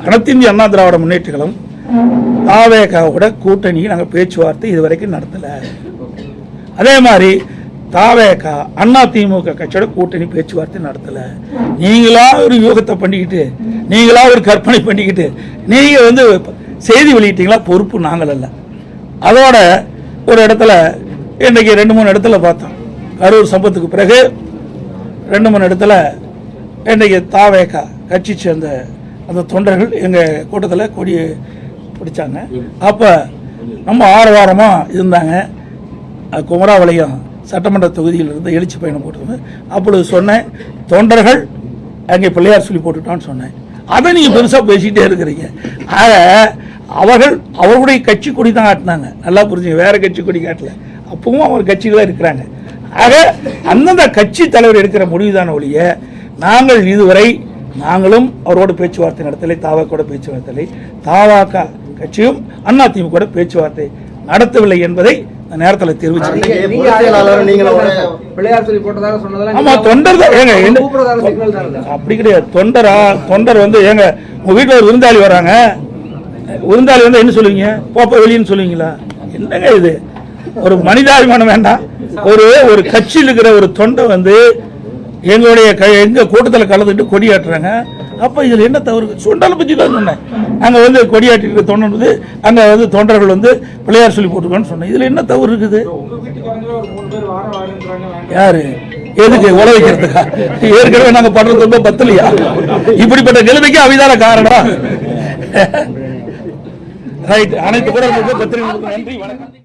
அனைத்து இந்திய அண்ணா திராவிட முன்னேற்ற கழகம் தாவேகாவோட கூட்டணி நாங்கள் பேச்சுவார்த்தை இதுவரைக்கும் நடத்தலை. அதே மாதிரி தாவேகா அண்ணா திமுக கட்சியோட கூட்டணி பேச்சுவார்த்தை நடத்தலை. நீங்களா ஒரு யூகத்தை பண்ணிக்கிட்டு, நீங்களா ஒரு கற்பனை பண்ணிக்கிட்டு நீங்கள் செய்தி வெளியிட்டீங்களா, பொறுப்பு நாங்கள் அல்ல. அதோட ஒரு இடத்துல இன்றைக்கி 2-3 இடத்துல பார்த்தோம். கரூர் சம்பவத்துக்கு பிறகு 2-3 இடத்துல இன்றைக்கி தாவேகா கட்சி சேர்ந்த அந்த தொண்டர்கள் எங்கள் கூட்டத்தில் கொடி பிடிச்சாங்க. அப்போ நம்ம ஆரவாரமாக இருந்தாங்க. குமராவளையம் சட்டமன்ற தொகுதியில் இருந்து எழுச்சி பயணம் போட்டுருந்தேன். அப்பொழுது சொன்னேன், தொண்டர்கள் அங்கே பிள்ளையார் சொல்லி போட்டுட்டான்னு சொன்னேன். அதை நீங்கள் பெருசாக பேசிக்கிட்டே இருக்கிறீங்க. ஆக அவர்களுடைய கட்சி கொடி தான் காட்டினாங்க. நல்லா புரிஞ்சுங்க, வேறு கட்சி கொடி காட்டல. அப்பவும் அவர் கட்சிகளாக இருக்கிறாங்க. ஆக அந்தந்த கட்சி தலைவர் எடுக்கிற முடிவுதான ஒழிய நாங்களும் அவரோட பேச்சுவார்த்தை நடத்தலை, தாவாக்கோட பேச்சுவார்த்தை, தாவாக கட்சியும் அண்ணா திமுக பேச்சுவார்த்தை நடத்தவில்லை என்பதை நேரத்தில் தெரிவிச்சு. ஆமா, தொண்டர் தான் ஏங்க, அப்படி கிடையாது. தொண்டர் ஏங்க உங்க வீட்டில் ஒரு விருந்தாளி வராங்க, விருந்தாளி என்ன சொல்லுவீங்க? போப்ப வெளியின்னு சொல்லுவீங்களா? என்னங்க இது? ஒரு மனிதாபிமானம் வேண்டாம். ஒரு கட்சியில் இருக்கிற ஒரு தொண்டை எங்க கூட்டத்தில் கலந்துட்டு கொடியாட்டுறாங்க. அப்ப இதுல என்ன தவறு? சுண்டலை பற்றி தான் சொன்னேன். அங்க கொடியாட்டி தொண்டர் அங்க தொண்டர்கள் பிள்ளையார் சொல்லி போட்டுருக்கோன்னு சொன்னேன். இதுல என்ன தவறு இருக்குது? யாரு எதுக்கு உழ வைக்கிறதுக்கா? ஏற்கனவே நாங்க பண்றது ரொம்ப பத்தலையா? இப்படிப்பட்ட நிலைமைக்கு அவைதான காரணம். ரைட். அனைத்து கூட பத்திரிகை நன்றி, வணக்கம்.